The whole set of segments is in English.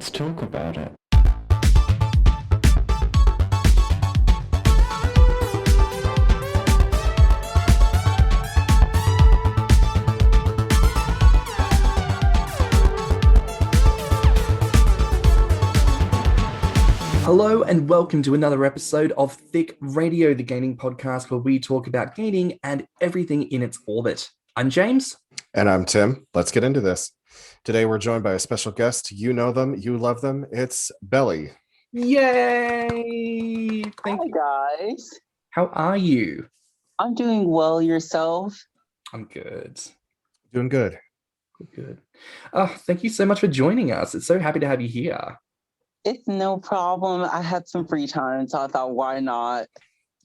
Let's talk about it. Hello and welcome to another episode of Thicc Radio, the gaming podcast where we talk about gaming and everything in its orbit. I'm James. And I'm Tim. Let's get into this. Today we're joined by a special guest. You know them, you love them. It's Belly. Yay! Hi, guys. How are you? I'm doing well. Yourself? I'm good. Doing good. Good. Thank you so much for joining us. It's so happy to have you here. It's no problem. I had some free time, so I thought, why not?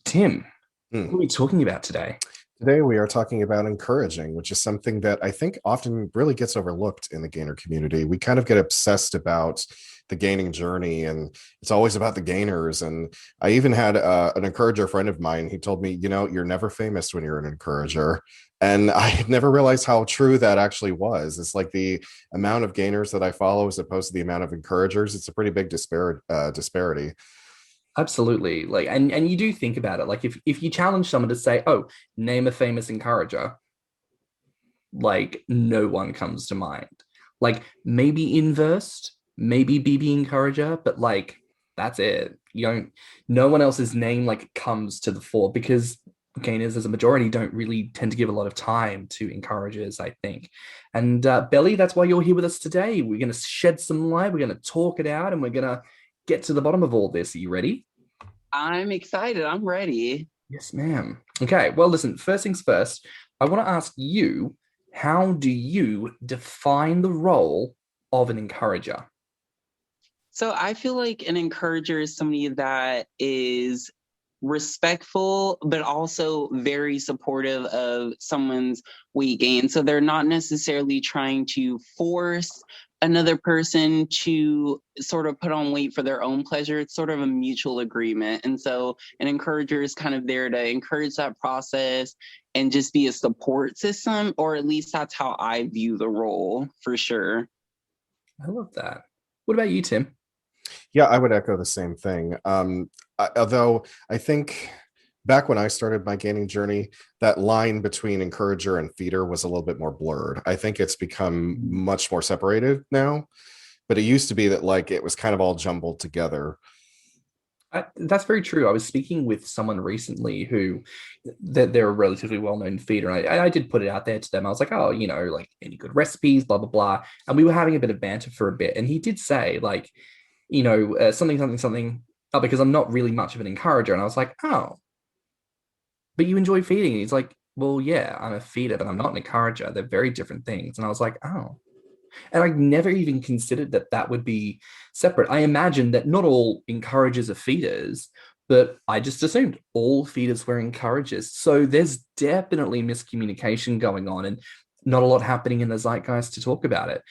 Tim, what are we talking about today? Today we are talking about encouraging, which is something that I think often really gets overlooked in the gainer community. We kind of get obsessed about the gaining journey, and it's always about the gainers. And I even had an encourager friend of mine. He told me, you know, you're never famous when you're an encourager. And I had never realized how true that actually was. It's like the amount of gainers that I follow as opposed to the amount of encouragers. It's a pretty big disparity. Absolutely. Like, and you do think about it. Like, if you challenge someone to say, oh, name a famous encourager, like, no one comes to mind. Like, maybe Inversed, maybe BB Encourager, but like, that's it. No one else's name like comes to the fore because gainers as a majority don't really tend to give a lot of time to encouragers, I think. And Belly, that's why you're here with us today. We're going to shed some light, we're going to talk it out, and we're going to get to the bottom of all this. Are you ready? I'm excited. I'm ready. Yes, ma'am. Okay, well, listen, first things first, I want to ask you, how do you define the role of an encourager? So I feel like an encourager is somebody that is respectful, but also very supportive of someone's weight gain. So they're not necessarily trying to force another person to sort of put on weight for their own pleasure. It's sort of a mutual agreement. And so an encourager is kind of there to encourage that process and just be a support system, or at least that's how I view the role, for sure. I love that. What about you, Tim? Yeah, I would echo the same thing. Although I think back when I started my gaining journey, that line between encourager and feeder was a little bit more blurred. I think it's become much more separated now, but it used to be that like it was kind of all jumbled together. That's very true. I was speaking with someone recently who they're a relatively well-known feeder, and I did put it out there to them. I was like, oh, like any good recipes, blah, blah, blah. And we were having a bit of banter for a bit. And he did say like, something, because I'm not really much of an encourager. And I was like, oh, but you enjoy feeding. And he's like, well, yeah, I'm a feeder, but I'm not an encourager. They're very different things. And I was like, oh. And I never even considered that would be separate. I imagine that not all encouragers are feeders, but I just assumed all feeders were encouragers. So there's definitely miscommunication going on and not a lot happening in the zeitgeist to talk about it.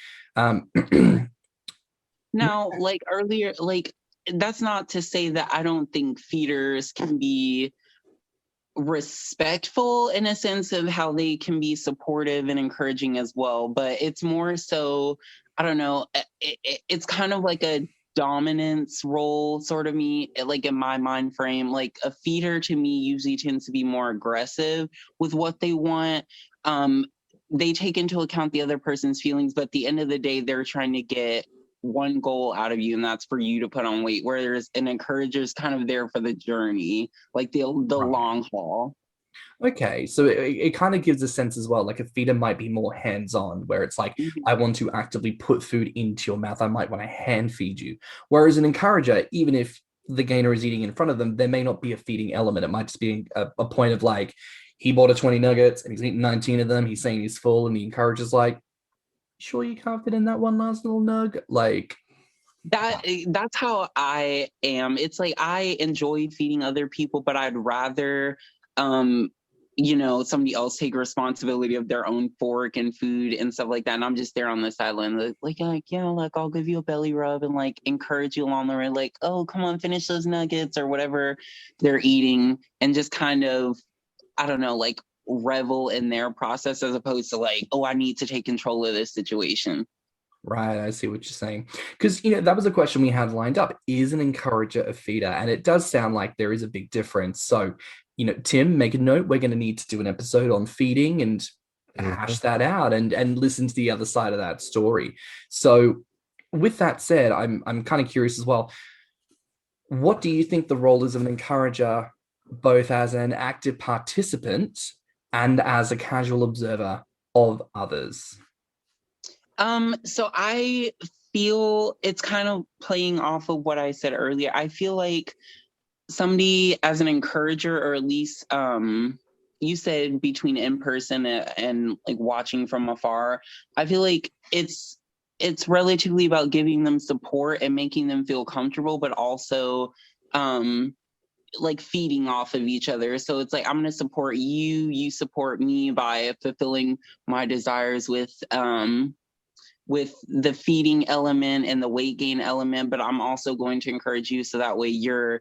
Now, like earlier, like that's not to say that I don't think feeders can be respectful in a sense of how they can be supportive and encouraging as well, but it's more so, I don't know, it's kind of like a dominance role sort of like in my mind frame. Like a feeder to me usually tends to be more aggressive with what they want. They take into account the other person's feelings, but at the end of the day, they're trying to get one goal out of you, and that's for you to put on weight, whereas an encourager is kind of there for the journey, like the long haul. Okay, so it kind of gives a sense as well, like a feeder might be more hands-on, where it's like, I want to actively put food into your mouth, I might want to hand feed you. Whereas an encourager, even if the gainer is eating in front of them, there may not be a feeding element. It might just be a point of like, he bought a 20 nuggets and he's eaten 19 of them, he's saying he's full, and the encourager's like, sure you can't fit in that one last little nug? Like that's how I am. It's like I enjoy feeding other people, but I'd rather somebody else take responsibility of their own fork and food and stuff like that, and I'm just there on the sideline like I'll give you a belly rub and like encourage you along the way, like, oh, come on, finish those nuggets or whatever they're eating, and just kind of, I don't know, like revel in their process as opposed to like, oh, I need to take control of this situation. Right, I see what you're saying. Because, that was a question we had lined up. Is an encourager a feeder? And it does sound like there is a big difference. So, Tim, make a note. We're going to need to do an episode on feeding and hash that out and listen to the other side of that story. So, with that said, I'm kind of curious as well. What do you think the role is of an encourager, both as an active participant and as a casual observer of others? So I feel it's kind of playing off of what I said earlier. I feel like somebody as an encourager, or at least you said between in person and like watching from afar, I feel like it's relatively about giving them support and making them feel comfortable, but also like feeding off of each other. So it's like, I'm going to support you, you support me by fulfilling my desires with the feeding element and the weight gain element, but I'm also going to encourage you so that way you're,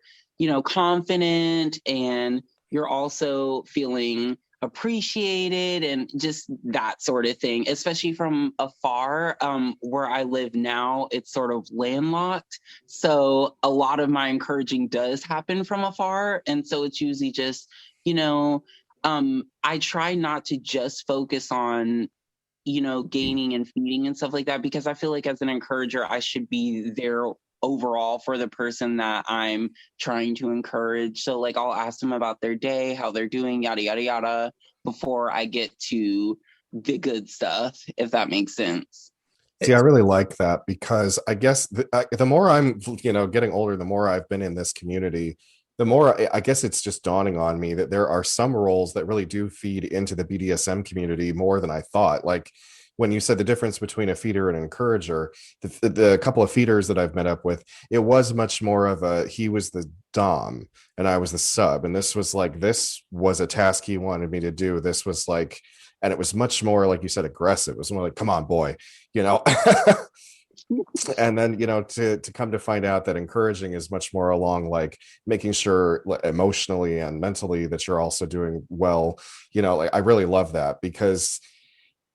confident and you're also feeling appreciated and just that sort of thing, especially from afar. Where I live now, it's sort of landlocked. So a lot of my encouraging does happen from afar. And so it's usually just, I try not to just focus on gaining and feeding and stuff like that, because I feel like as an encourager, I should be there overall for the person that I'm trying to encourage. So like I'll ask them about their day, how they're doing, yada, yada, yada, before I get to the good stuff, if that makes sense. See, I really like that, because I guess the more I'm, getting older, the more I've been in this community, the more I guess it's just dawning on me that there are some roles that really do feed into the BDSM community more than I thought. Like when you said the difference between a feeder and an encourager, the couple of feeders that I've met up with, it was much more of he was the dom and I was the sub. And this was a task he wanted me to do. This was like, and it was much more, like you said, aggressive. It was more like, come on, boy, And then, to come to find out that encouraging is much more along like making sure emotionally and mentally that you're also doing well. Like I really love that, because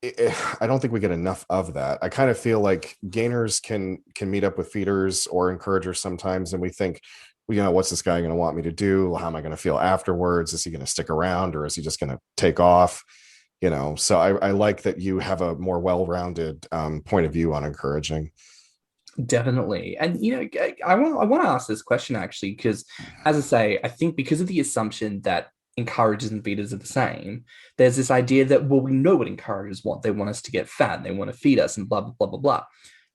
I don't think we get enough of that. I kind of feel like gainers can meet up with feeders or encouragers sometimes, and we think, what's this guy going to want me to do? How am I going to feel afterwards? Is he going to stick around, or is he just going to take off? So I like that you have a more well-rounded point of view on encouraging. Definitely. And, I want to ask this question actually, because as I say, I think because of the assumption that encouragers and feeders are the same, there's this idea that, well, we know what encouragers want. They want us to get fat and they want to feed us and blah, blah, blah, blah, blah.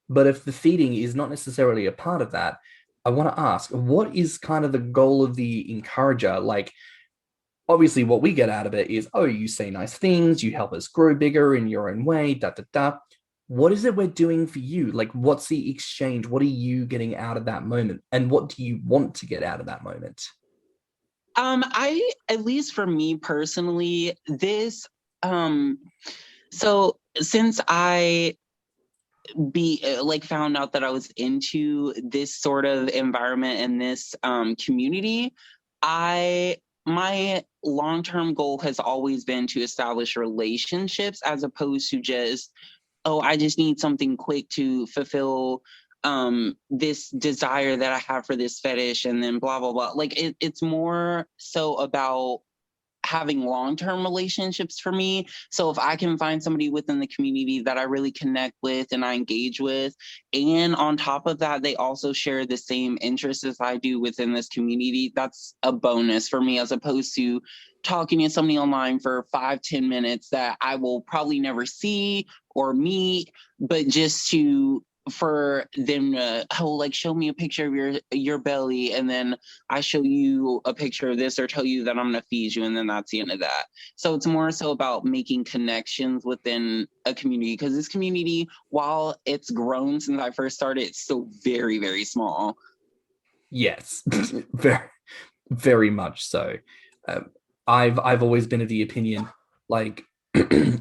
But if the feeding is not necessarily a part of that, I want to ask, what is kind of the goal of the encourager? Like, obviously what we get out of it is, oh, you say nice things, you help us grow bigger in your own way, da, da, da. What is it we're doing for you? Like, what's the exchange? What are you getting out of that moment? And what do you want to get out of that moment? At least for me personally, this, so since I found out that I was into this sort of environment and this community, my long-term goal has always been to establish relationships, as opposed to just, oh, I just need something quick to fulfill this desire that I have for this fetish, and then blah, blah, blah. Like it's more so about having long-term relationships for me. So if I can find somebody within the community that I really connect with and I engage with, and on top of that, they also share the same interests as I do within this community, that's a bonus for me, as opposed to talking to somebody online for 5-10 minutes that I will probably never see or meet, but just for them to show me a picture of your belly, and then I show you a picture of this, or tell you that I'm gonna feed you, and then that's the end of that. So it's more so about making connections within a community, because this community, while it's grown since I first started, it's still very, very small. Yes, very, very much so. I've always been of the opinion, like,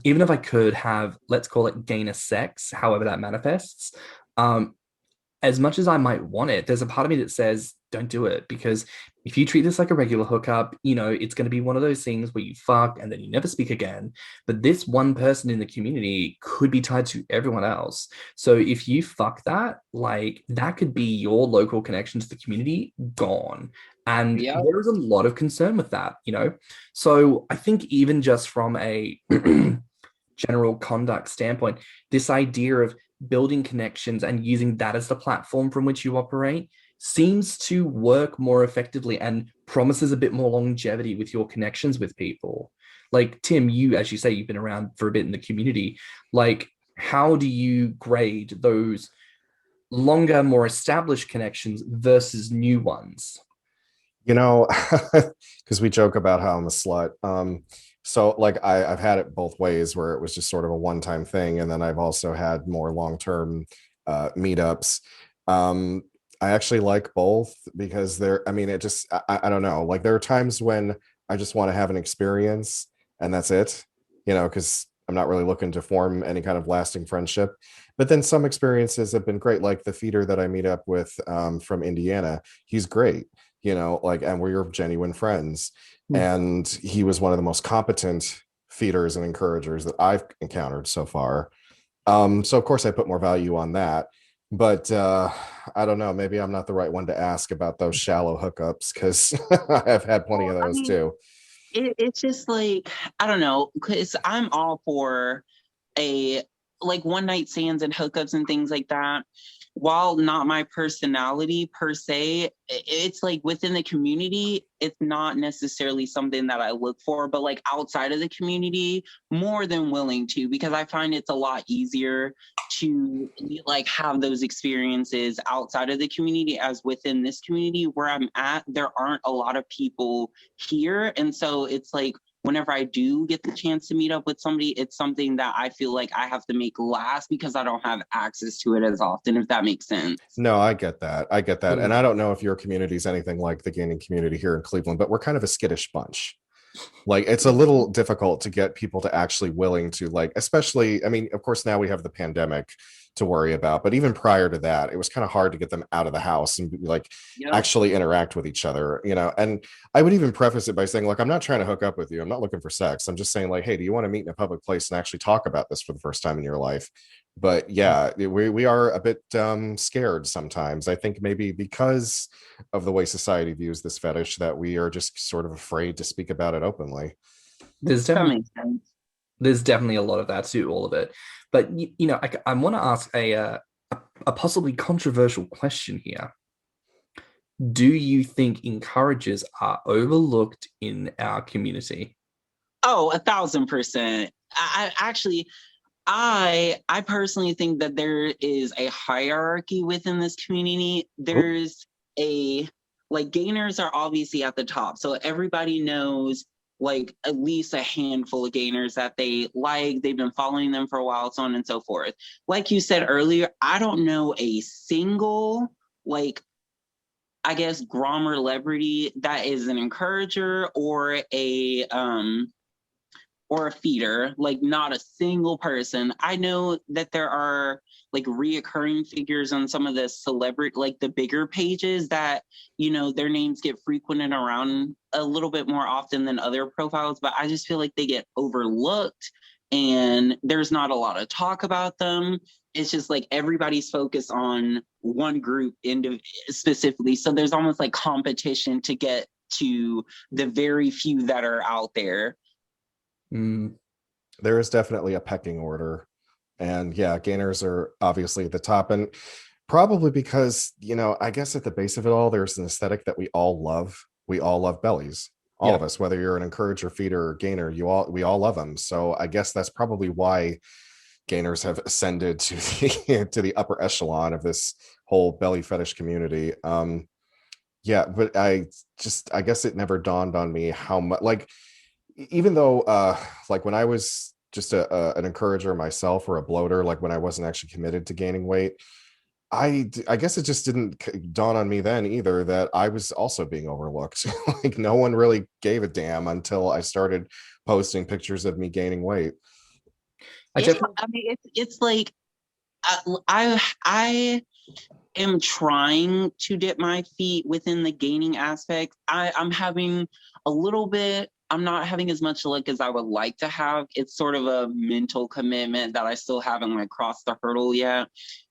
even if I could have, let's call it gainer sex, however that manifests, as much as I might want it, there's a part of me that says don't do it, because if you treat this like a regular hookup, it's going to be one of those things where you fuck and then you never speak again. But this one person in the community could be tied to everyone else. So if you fuck that, like, that could be your local connection to the community gone. And there is a lot of concern with that, So I think even just from a general conduct standpoint, this idea of building connections and using that as the platform from which you operate seems to work more effectively and promises a bit more longevity with your connections with people. Like, Tim, you, as you say, you've been around for a bit in the community. Like, how do you grade those longer, more established connections versus new ones? Because we joke about how I'm a slut. So like I've had it both ways, where it was just sort of a one-time thing, and then I've also had more long-term meetups. I actually like both, because I don't know, like there are times when I just want to have an experience and that's it, because I'm not really looking to form any kind of lasting friendship. But then some experiences have been great, like the feeder that I meet up with from Indiana. He's great, and we're genuine friends. And he was one of the most competent feeders and encouragers that I've encountered so far. So of course I put more value on that. But I don't know, maybe I'm not the right one to ask about those shallow hookups, because I've had plenty of those too. It's just like, I don't know, because I'm all for a like one night stands and hookups and things like that. While not my personality per se, it's like within the community, it's not necessarily something that I look for, but like outside of the community, more than willing to, because I find it's a lot easier to like have those experiences outside of the community as within this community where I'm at. There aren't a lot of people here. And so it's like, whenever I do get the chance to meet up with somebody, it's something that I feel like I have to make last because I don't have access to it as often, if that makes sense. No, I get that. And I don't know if your community is anything like the gaming community here in Cleveland, but we're kind of a skittish bunch. Like, it's a little difficult to get people to actually willing to, like, especially, I mean, of course, now we have the pandemic to worry about, but even prior to that, it was kind of hard to get them out of the house and like actually interact with each other, and I would even preface it by saying, like, I'm not trying to hook up with you, I'm not looking for sex, I'm just saying, like, hey, do you want to meet in a public place and actually talk about this for the first time in your life? But yeah, we are a bit scared sometimes, I think, maybe because of the way society views this fetish, that we are just sort of afraid to speak about it openly. There's definitely a lot of that to all of it. But, I want to ask a possibly controversial question here. Do you think encouragers are overlooked in our community? Oh, 1,000%. I personally think that there is a hierarchy within this community. There's gainers are obviously at the top. So everybody knows like at least a handful of gainers that they've been following them for a while, so on and so forth. Like you said earlier, I don't know a single, I guess, Grommr celebrity that is an encourager or a feeder, like not a single person. I know that there are like reoccurring figures on some of the celebrity, like the bigger pages that, their names get frequented around a little bit more often than other profiles, but I just feel like they get overlooked and there's not a lot of talk about them. It's just like everybody's focused on one group specifically. So there's almost like competition to get to the very few that are out there. There is definitely a pecking order, and yeah, gainers are obviously at the top, and probably because, I guess at the base of it all, there's an aesthetic that we all love. We all love bellies, all of us, whether you're an encourager, feeder, or gainer, we all love them. So I guess that's probably why gainers have ascended to the upper echelon of this whole belly fetish community. But I guess it never dawned on me how much, like, even though like when I was just an encourager myself, or a bloater, like when I wasn't actually committed to gaining weight, I guess it just didn't dawn on me then either that I was also being overlooked. Like, no one really gave a damn until I started posting pictures of me gaining weight. It's like I am trying to dip my feet within the gaining aspect. I'm having a little bit, I'm not having as much luck as I would like to have. It's sort of a mental commitment that I still haven't like crossed the hurdle yet.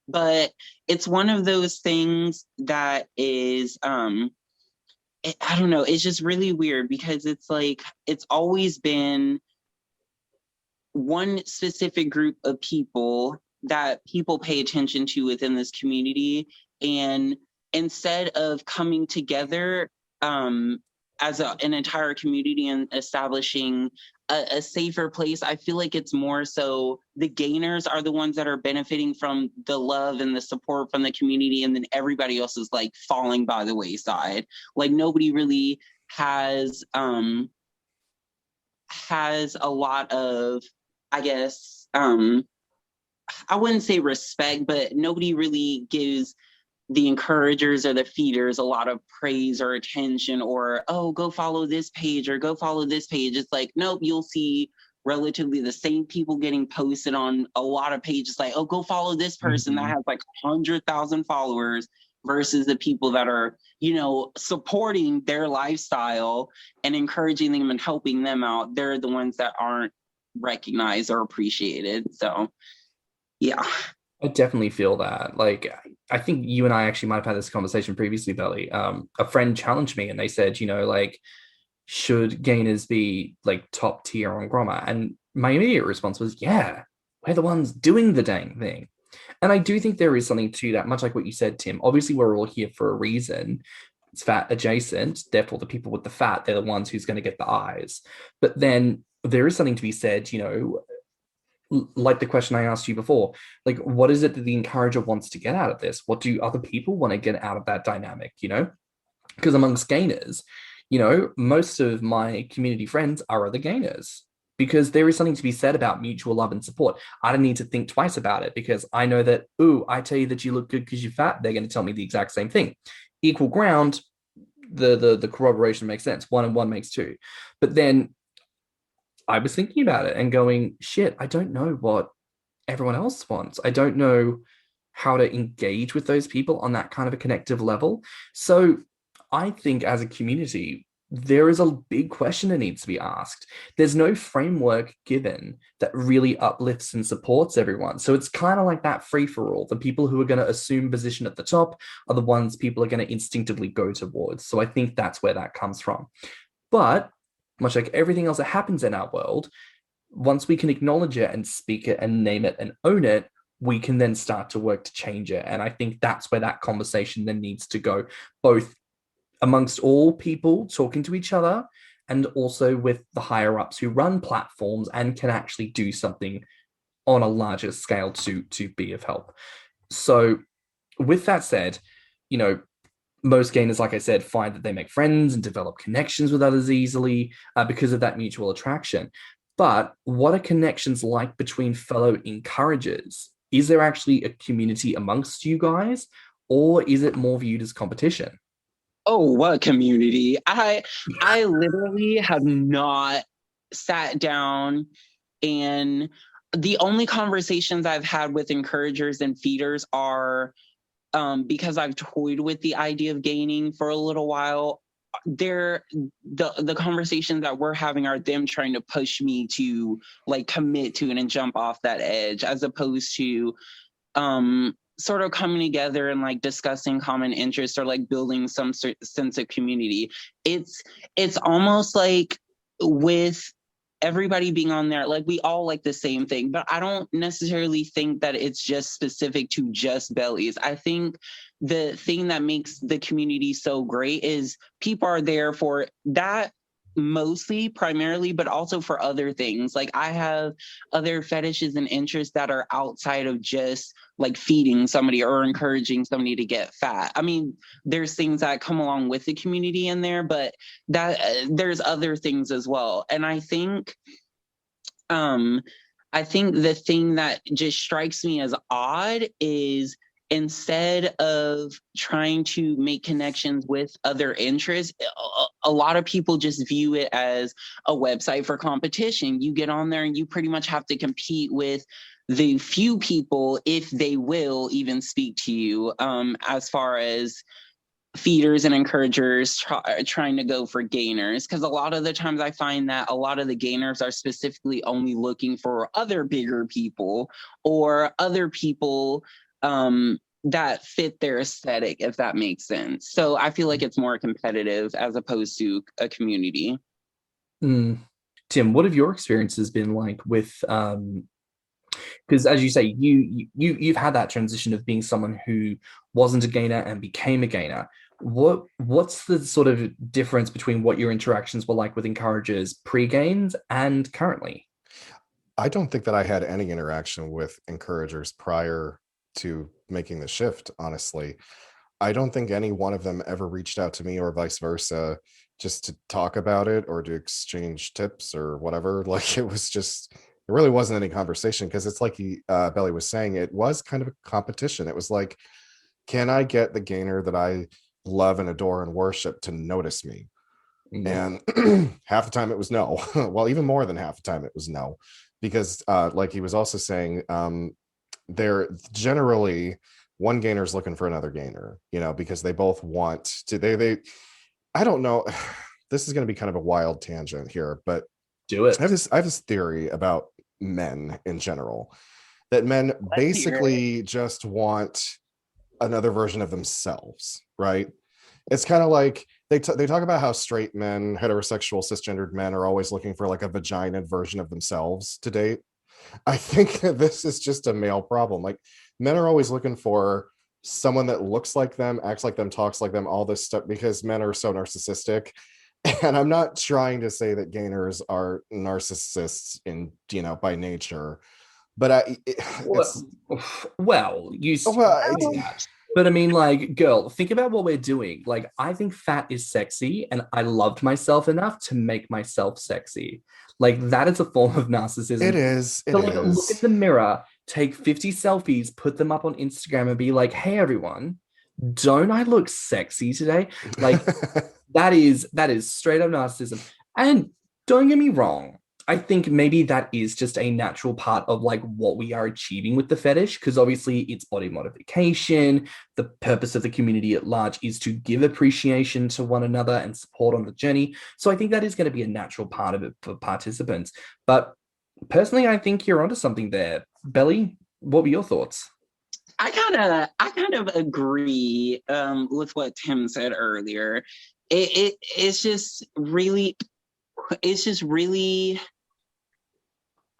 But it's one of those things that is, I don't know, it's just really weird because it's like, it's always been one specific group of people that people pay attention to within this community. And instead of coming together as an entire community and establishing a safer place, I feel like it's more so the gainers are the ones that are benefiting from the love and the support from the community, and then everybody else is like falling by the wayside. Like nobody really has a lot of, I guess, I wouldn't say respect, but nobody really gives the encouragers or the feeders a lot of praise or attention, or, oh, go follow this page or go follow this page. It's like, nope, you'll see relatively the same people getting posted on a lot of pages like, oh, go follow this person that has like 100,000 followers, versus the people that are, you know, supporting their lifestyle and encouraging them and helping them out. They're the ones that aren't recognized or appreciated. So yeah. I definitely feel that. Like, I think you and I actually might have had this conversation previously, Belly. A friend challenged me and they said, you know, like, should gainers be like top tier on Grommr? And my immediate response was, yeah, we're the ones doing the dang thing. And I do think there is something to that, much like what you said, Tim. Obviously, we're all here for a reason. It's fat adjacent. Therefore, the people with the fat, they're the ones who's going to get the eyes. But then there is something to be said, you know, like the question I asked you before, like, what is it that the encourager wants to get out of this? What do other people want to get out of that dynamic, you know? Because amongst gainers, you know, most of my community friends are other gainers, because there is something to be said about mutual love and support. I don't need to think twice about it, because I know that, ooh, I tell you that you look good because you're fat, they're going to tell me the exact same thing. Equal ground, the corroboration makes sense. 1 and 1 makes 2. But then I was thinking about it and going, shit, I don't know what everyone else wants. I don't know how to engage with those people on that kind of a connective level. So I think as a community, there is a big question that needs to be asked. There's no framework given that really uplifts and supports everyone. So it's kind of like that free for all. The people who are going to assume position at the top are the ones people are going to instinctively go towards. So I think that's where that comes from. But much like everything else that happens in our world, once we can acknowledge it and speak it and name it and own it, we can then start to work to change it. And I think that's where that conversation then needs to go, both amongst all people talking to each other and also with the higher ups who run platforms and can actually do something on a larger scale to be of help. So with that said, you know, most gainers, like I said, find that they make friends and develop connections with others easily because of that mutual attraction. But what are connections like between fellow encouragers? Is there actually a community amongst you guys, or is it more viewed as competition? Oh, what community? I literally have not sat down, and the only conversations I've had with encouragers and feeders are because I've toyed with the idea of gaining for a little while. The conversations that we're having are them trying to push me to like commit to it and jump off that edge, as opposed to sort of coming together and like discussing common interests or like building some sense of community. It's almost like with everybody being on there, like we all like the same thing, but I don't necessarily think that it's just specific to just bellies. I think the thing that makes the community so great is people are there for that mostly, primarily, but also for other things. Like I have other fetishes and interests that are outside of just like feeding somebody or encouraging somebody to get fat. I mean, there's things that come along with the community in there, but that there's other things as well. And I think the thing that just strikes me as odd is instead of trying to make connections with other interests, a lot of people just view it as a website for competition. You get on there and you pretty much have to compete with the few people, if they will even speak to you, as far as feeders and encouragers trying to go for gainers, because a lot of the times I find that a lot of the gainers are specifically only looking for other bigger people or other people that fit their aesthetic, if that makes sense. So I feel like it's more competitive as opposed to a community. Tim, what have your experiences been like with because as you say, you've had that transition of being someone who wasn't a gainer and became a gainer. What's the sort of difference between what your interactions were like with encouragers pre-gains and currently? I don't think that I had any interaction with encouragers prior to making the shift, honestly. I don't think any one of them ever reached out to me or vice versa just to talk about it or to exchange tips or whatever. Like it really wasn't any conversation, because it's like Belly was saying, it was kind of a competition. It was like, can I get the gainer that I love and adore and worship to notice me? And half the time it was no. Well, even more than half the time it was no, because like he was also saying, they're generally one gainer is looking for another gainer, because they both want to, they I don't know. This is going to be kind of a wild tangent here, but do it. I have this theory about men in general, that men basically just want another version of themselves, right? It's kind of like they talk about how straight men, heterosexual, cisgendered men are always looking for like a vagina version of themselves to date. I think that this is just a male problem. Like men are always looking for someone that looks like them, acts like them, talks like them, all this stuff, because men are so narcissistic. And I'm not trying to say that gainers are narcissists in, by nature, but but I mean, like, girl, think about what we're doing. Like, I think fat is sexy, and I loved myself enough to make myself sexy. Like, that is a form of narcissism. It is. So, like, look in the mirror, take 50 selfies, put them up on Instagram, and be like, hey, everyone, don't I look sexy today? Like, that is straight up narcissism. And don't get me wrong, I think maybe that is just a natural part of like what we are achieving with the fetish, because obviously it's body modification. The purpose of the community at large is to give appreciation to one another and support on the journey. So I think that is going to be a natural part of it for participants. But personally, I think you're onto something there. Belly, what were your thoughts? I kind of agree with what Tim said earlier. It's just really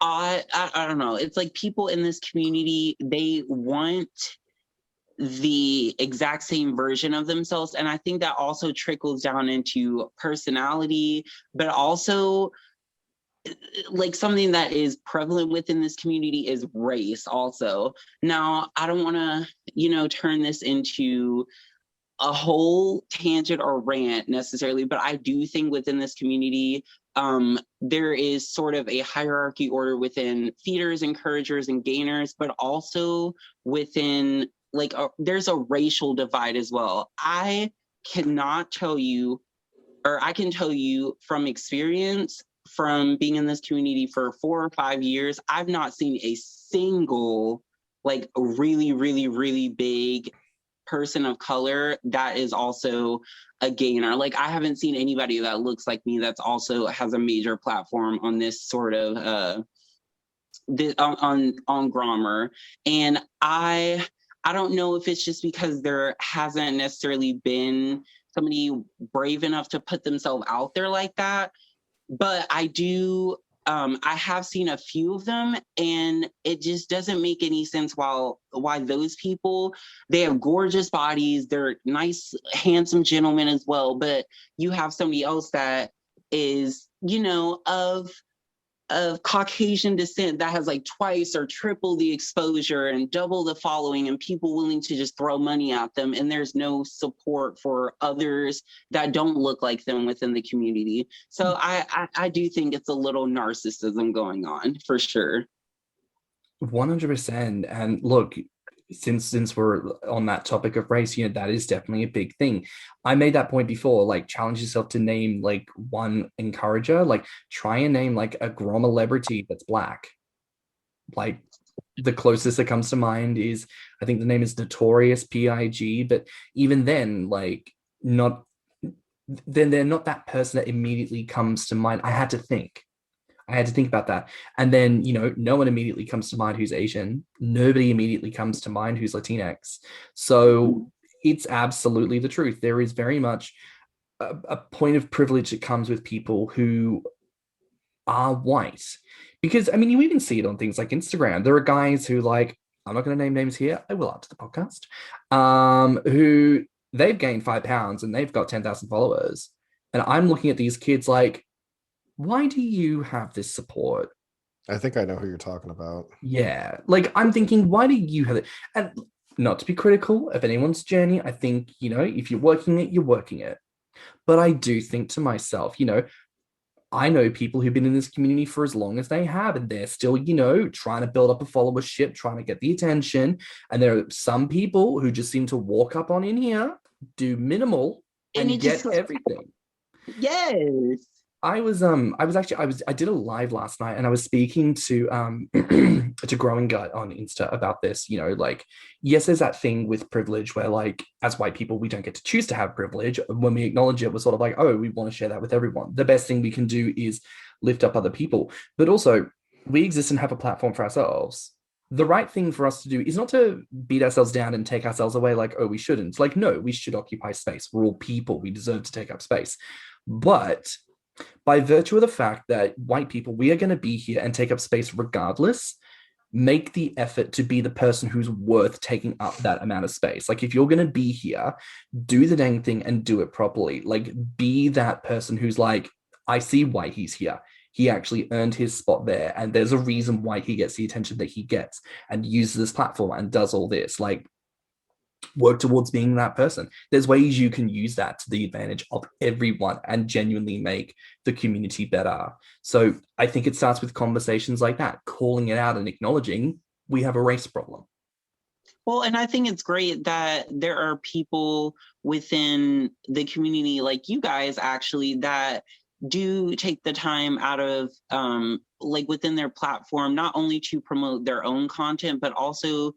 odd. I don't know. It's like people in this community, they want the exact same version of themselves. And I think that also trickles down into personality, but also like something that is prevalent within this community is race also. Now, I don't want to, turn this into a whole tangent or rant necessarily, but I do think within this community, there is sort of a hierarchy order within feeders, encouragers, and gainers, but also within there's a racial divide as well. I cannot tell you, or I can tell you from experience, from being in this community for 4 or 5 years, I've not seen a single really, really, really big person of color that is also a gainer. Like I haven't seen anybody that looks like me that's also has a major platform on this sort of on Grommr. And I don't know if it's just because there hasn't necessarily been somebody brave enough to put themselves out there like that, but I have seen a few of them, and it just doesn't make any sense why those people, they have gorgeous bodies, they're nice, handsome gentlemen as well, but you have somebody else that is, of Caucasian descent that has like twice or triple the exposure and double the following, and people willing to just throw money at them, and there's no support for others that don't look like them within the community. So I do think it's a little narcissism going on for sure. 100%. And look, since we're on that topic of race, that is definitely a big thing. I made that point before, like challenge yourself to name like one encourager, like try and name like a Grommr celebrity that's black. Like the closest that comes to mind is, I think the name is Notorious PIG, but even then, like not, then they're not that person that immediately comes to mind. I had to think about that. And then, no one immediately comes to mind who's Asian. Nobody immediately comes to mind who's Latinx. So it's absolutely the truth. There is very much a point of privilege that comes with people who are white. Because, I mean, you even see it on things like Instagram. There are guys who, like, I'm not going to name names here. I will after the podcast, who they've gained 5 pounds and they've got 10,000 followers. And I'm looking at these kids like, why do you have this support? I think I know who you're talking about. Yeah. Like, I'm thinking, why do you have it? And not to be critical of anyone's journey. I think, if you're working it, you're working it. But I do think to myself, I know people who've been in this community for as long as they have, and they're still, trying to build up a followership, trying to get the attention. And there are some people who just seem to walk up on in here, do minimal, and get everything. Yes. I did a live last night, and I was speaking to to Growing Gut on Insta about this. Like, yes, there's that thing with privilege where, like, as white people, we don't get to choose to have privilege. When we acknowledge it, we're sort of like, oh, we want to share that with everyone. The best thing we can do is lift up other people, but also we exist and have a platform for ourselves. The right thing for us to do is not to beat ourselves down and take ourselves away like, oh, we shouldn't. Like, no, we should occupy space. We're all people. We deserve to take up space. But by virtue of the fact that white people, we are going to be here and take up space regardless, make the effort to be the person who's worth taking up that amount of space. Like, if you're going to be here, do the dang thing and do it properly. Like, be that person who's like, I see why he's here. He actually earned his spot there, and there's a reason why he gets the attention that he gets, and uses this platform and does all this. Like, work towards being that person. There's ways you can use that to the advantage of everyone and genuinely make the community better. So I think it starts with conversations like that, calling it out and acknowledging we have a race problem. Well, and I think it's great that there are people within the community like you guys actually that do take the time out of like within their platform, not only to promote their own content, but also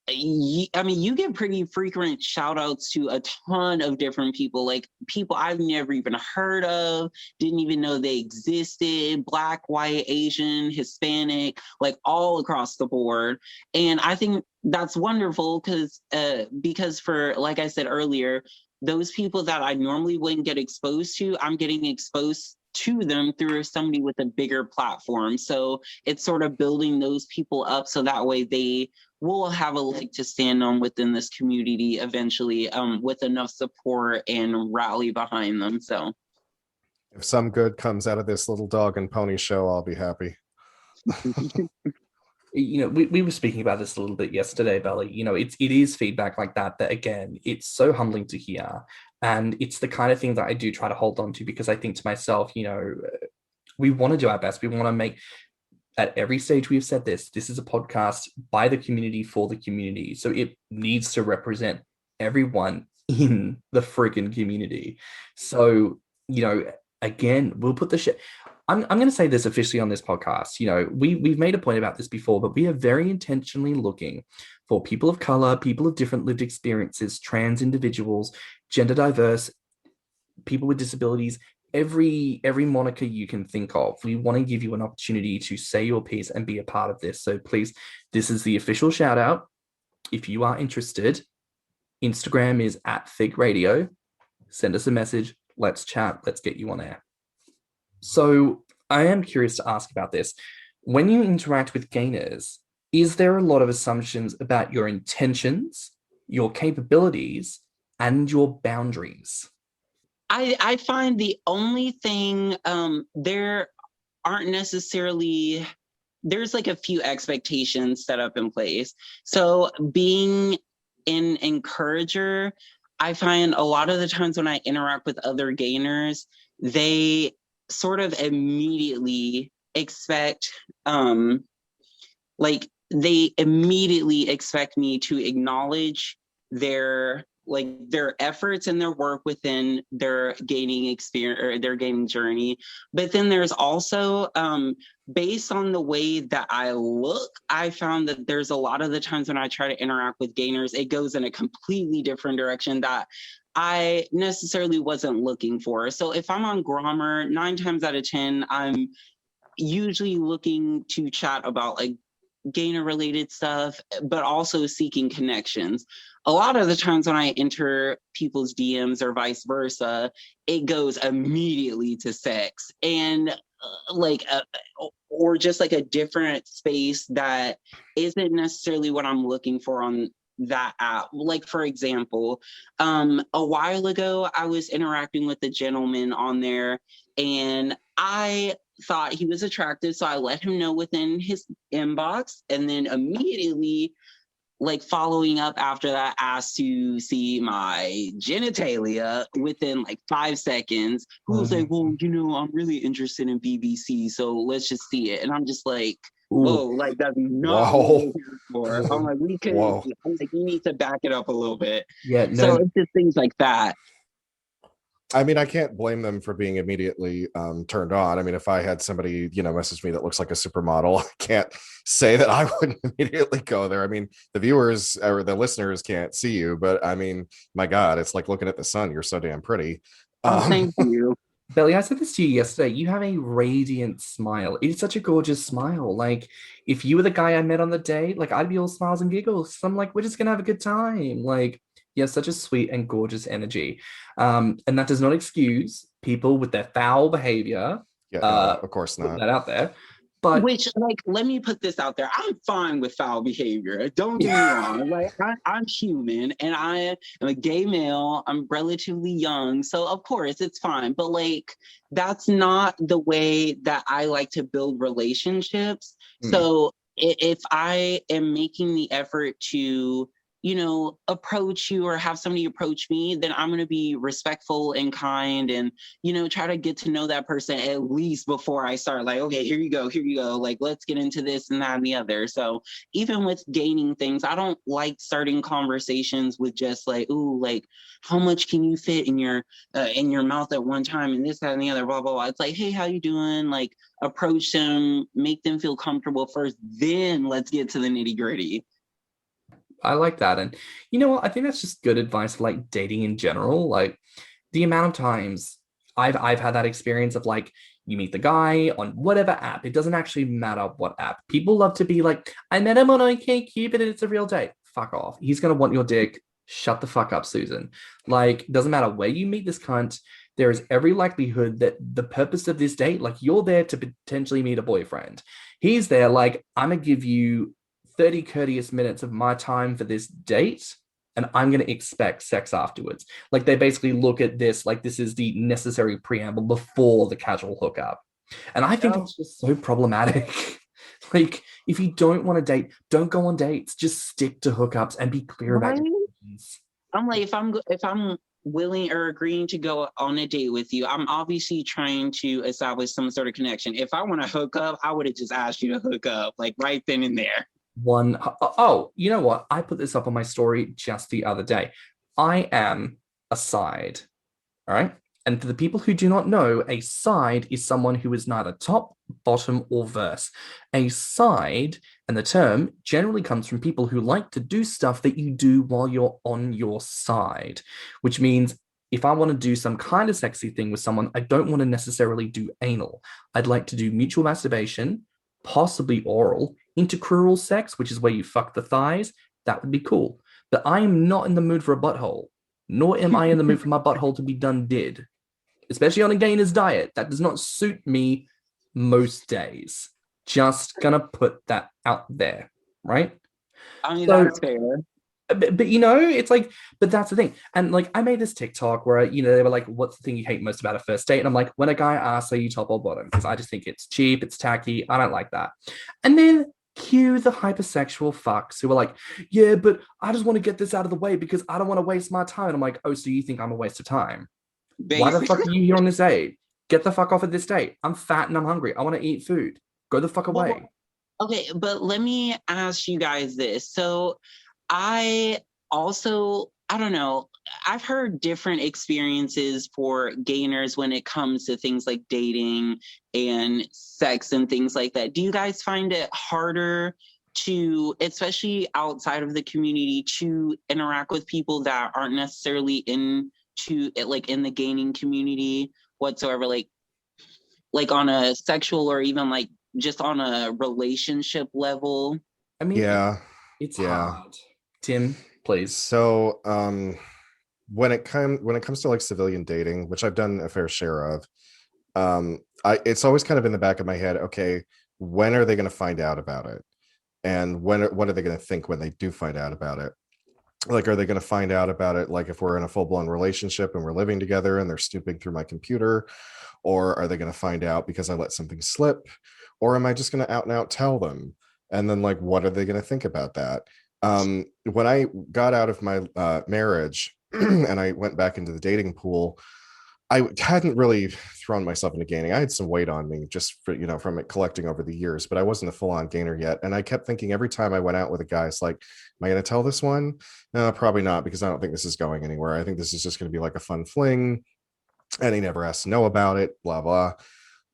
you get pretty frequent shout outs to a ton of different people, like people I've never even heard of, didn't even know they existed, Black, white, Asian, Hispanic, like all across the board. And I think that's wonderful because for, like I said earlier, those people that I normally wouldn't get exposed to, I'm getting exposed to them through somebody with a bigger platform. So it's sort of building those people up so that way they will have a leg to stand on within this community eventually, with enough support and rally behind them. So if some good comes out of this little dog and pony show, I'll be happy. We were speaking about this a little bit yesterday, Belly. It is feedback like that again, it's so humbling to hear. And it's the kind of thing that I do try to hold on to, because I think to myself, we want to do our best. We want to make, at every stage we've said this is a podcast by the community for the community. So it needs to represent everyone in the freaking community. So, again, we'll put the shit. I'm going to say this officially on this podcast. We've made a point about this before, but we are very intentionally looking for people of color, people of different lived experiences, trans individuals, gender diverse, people with disabilities, every moniker you can think of. We want to give you an opportunity to say your piece and be a part of this. So please, this is the official shout out. If you are interested, Instagram is @Thicc Radio. Send us a message. Let's chat. Let's get you on air. So I am curious to ask about this. When you interact with gainers, is there a lot of assumptions about your intentions, your capabilities, and your boundaries? I find the only thing, there aren't necessarily, there's like a few expectations set up in place. So being an encourager, I find a lot of the times when I interact with other gainers, they sort of immediately expect like they immediately expect me to acknowledge their efforts and their work within their gaining experience or their gaining journey. But then there's also, based on the way that I look, I found that there's a lot of the times when I try to interact with gainers, it goes in a completely different direction that I necessarily wasn't looking for. So if I'm on Grommr, 9 times out of 10, I'm usually looking to chat about like gainer related stuff, but also seeking connections. A lot of the times when I enter people's DMs or vice versa, it goes immediately to sex and or just like a different space that isn't necessarily what I'm looking for on that app. Like, for example, a while ago, I was interacting with a gentleman on there and I thought he was attractive, so I let him know within his inbox, and then immediately, like following up after that, asked to see my genitalia within like 5 seconds. Who was like, well, I'm really interested in BBC, so let's just see it. And I'm just like, whoa, like that's not what we're here for. I'm like, I'm like, you need to back it up a little bit. Yeah, no. So it's just things like that. I mean, I can't blame them for being immediately turned on. I mean, if I had somebody, message me that looks like a supermodel, I can't say that I wouldn't immediately go there. I mean, the viewers or the listeners can't see you, but I mean, my God, it's like looking at the sun. You're so damn pretty. Thank you. Belly, I said this to you yesterday. You have a radiant smile. It's such a gorgeous smile. Like, if you were the guy I met on the date, like, I'd be all smiles and giggles. So I'm like, we're just going to have a good time. Like, you have such a sweet and gorgeous energy. And that does not excuse people with their foul behavior. Yeah, of course not. Put that out there. But which, like, let me put this out there. I'm fine with foul behavior. Don't get me wrong. Like, I'm human and I am a gay male. I'm relatively young. So, of course, it's fine. But, like, that's not the way that I like to build relationships. So, if I am making the effort to approach you or have somebody approach me, then I'm going to be respectful and kind and, try to get to know that person at least before I start like, okay, here you go. Like, let's get into this and that and the other. So even with gaining things, I don't like starting conversations with just like, ooh, like, how much can you fit in your mouth at one time and this, that, and the other, blah, blah, blah. It's like, hey, how you doing? Like, approach them, make them feel comfortable first, then let's get to the nitty gritty. I like that. And you know what? I think that's just good advice for like dating in general. Like, the amount of times I've had that experience of like, you meet the guy on whatever app. It doesn't actually matter what app. People love to be like, I met him on OkCupid and it's a real date. Fuck off. He's going to want your dick. Shut the fuck up, Susan. Like, doesn't matter where you meet this cunt. There is every likelihood that the purpose of this date, like, you're there to potentially meet a boyfriend. He's there like, I'm going to give you 30 courteous minutes of my time for this date, and I'm going to expect sex afterwards. Like, they basically look at this like this is the necessary preamble before the casual hookup. And I think it's just so problematic. Like, if you don't want to date, don't go on dates. Just stick to hookups and be clear about your intentions. I'm like, if I'm willing or agreeing to go on a date with you, I'm obviously trying to establish some sort of connection. If I want to hook up, I would have just asked you to hook up, like, right then and there. You know what? I put this up on my story just the other day. I am a side, all right? And for the people who do not know, a side is someone who is neither top, bottom, or verse. A side, and the term generally comes from people who like to do stuff that you do while you're on your side, which means if I want to do some kind of sexy thing with someone, I don't want to necessarily do anal. I'd like to do mutual masturbation, possibly oral, intercrural sex, which is where you fuck the thighs. That would be cool. But I am not in the mood for a butthole, nor am I in the mood for my butthole to be done did, especially on a gainer's diet. That does not suit me most days. Just gonna put that out there, right? I mean, that's fair. But it's like, but that's the thing. And like, I made this TikTok where, they were like, what's the thing you hate most about a first date? And I'm like, when a guy asks, are you top or bottom? Because I just think it's cheap, it's tacky, I don't like that. And then cue the hypersexual fucks who are like, yeah, but I just want to get this out of the way because I don't want to waste my time. And I'm like, oh, so you think I'm a waste of time? Basically. Why the fuck are you here on this date? Get the fuck off of this date. I'm fat and I'm hungry. I want to eat food. Go the fuck away. Okay, but let me ask you guys this. So I I don't know, I've heard different experiences for gainers when it comes to things like dating and sex and things like that. Do you guys find it harder to, especially outside of the community, to interact with people that aren't necessarily into it, like in the gaining community whatsoever, like on a sexual or even like just on a relationship level? I mean, Yeah. it's Yeah. hard. Tim, please. So when it comes to like civilian dating, which I've done a fair share of, it's always kind of in the back of my head, okay, when are they going to find out about it? And what are they going to think when they do find out about it? Like, are they going to find out about it like if we're in a full-blown relationship and we're living together and they're snooping through my computer? Or are they going to find out because I let something slip? Or am I just going to out and out tell them? And then, like, what are they going to think about that? When I got out of my marriage and I went back into the dating pool, I hadn't really thrown myself into gaining. I had some weight on me just for, from it collecting over the years, but I wasn't a full-on gainer yet. And I kept thinking every time I went out with a guy, it's like, am I going to tell this one? No, probably not, because I don't think this is going anywhere. I think this is just going to be like a fun fling. And he never has to know about it, blah, blah.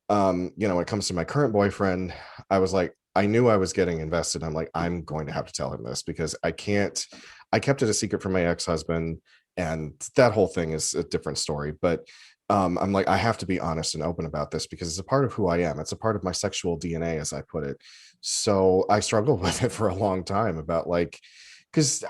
When it comes to my current boyfriend, I was like, I knew I was getting invested. I'm like, I'm going to have to tell him this because I kept it a secret from my ex-husband, and that whole thing is a different story. But I'm like, I have to be honest and open about this because it's a part of who I am. It's a part of my sexual DNA, as I put it. So I struggled with it for a long time about like, because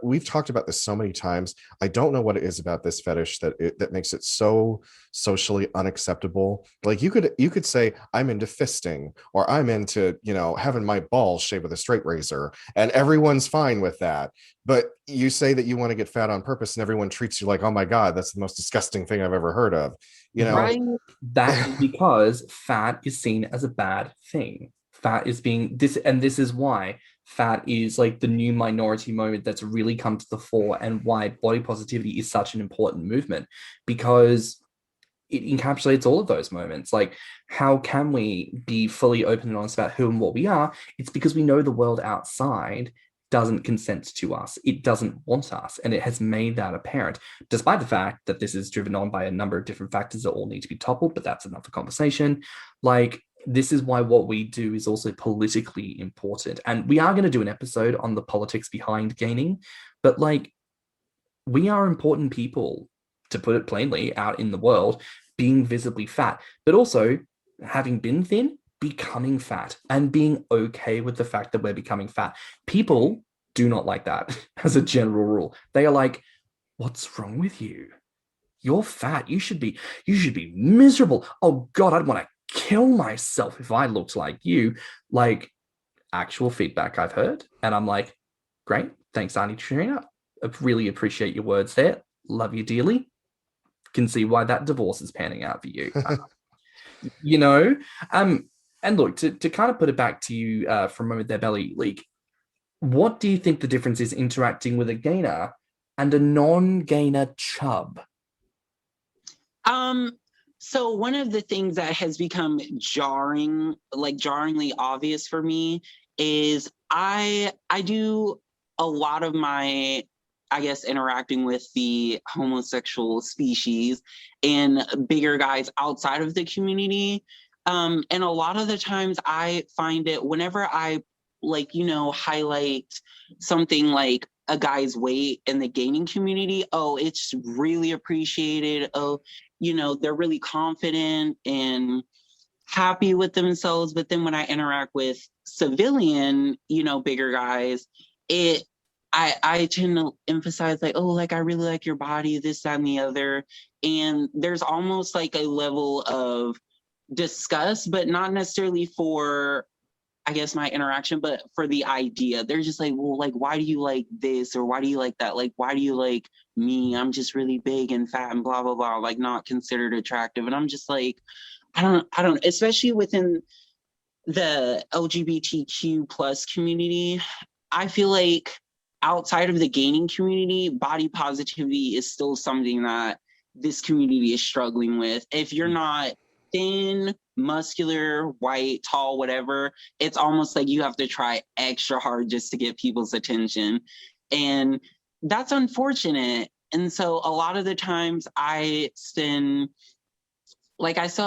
we've talked about this so many times. I don't know what it is about this fetish that makes it so socially unacceptable. Like you could say I'm into fisting, or I'm into having my balls shaved with a straight razor, and everyone's fine with that. But you say that you want to get fat on purpose, and everyone treats you like, oh my god, that's the most disgusting thing I've ever heard of. Right. That is because fat is seen as a bad thing. Fat is being this, and this is why fat is like the new minority moment that's really come to the fore, and why body positivity is such an important movement, because it encapsulates all of those moments. Like, how can we be fully open and honest about who and what we are? It's because we know the world outside doesn't consent to us. It doesn't want us. And it has made that apparent, despite the fact that this is driven on by a number of different factors that all need to be toppled, but that's another conversation. Like, this is why what we do is also politically important. And we are going to do an episode on the politics behind gaining, but like, we are important people, to put it plainly, out in the world, being visibly fat, but also having been thin, becoming fat, and being okay with the fact that we're becoming fat. People do not like that as a general rule. They are like, what's wrong with you? You're fat. You should be miserable. Oh God, I'd want to kill myself if I looked like you. Like, actual feedback I've heard. And I'm like, great. Thanks, Auntie Trina. I really appreciate your words there. Love you dearly. Can see why that divorce is panning out for you. And look, to kind of put it back to you for a moment there, Belly, like, what do you think the difference is interacting with a gainer and a non-gainer chub? So one of the things that has become jarringly obvious for me is I do a lot of my, I guess, interacting with the homosexual species and bigger guys outside of the community. And a lot of the times I find it whenever I highlight something like a guy's weight in the gaining community, oh, it's really appreciated. Oh, they're really confident and happy with themselves. But then when I interact with civilian, bigger guys, I tend to emphasize like, oh, like, I really like your body, this, that, and the other. And there's almost like a level of disgust, but not necessarily for, I guess, my interaction, but for the idea. They're just like, well, like, why do you like this? Or why do you like that? Like, why do you like me? I'm just really big and fat and blah, blah, blah, like not considered attractive. And I'm just like, I don't, especially within the LGBTQ plus community, I feel like outside of the gaining community, body positivity is still something that this community is struggling with. If you're not thin, muscular, white, tall, whatever, it's almost like you have to try extra hard just to get people's attention. And that's unfortunate. And so a lot of the times I still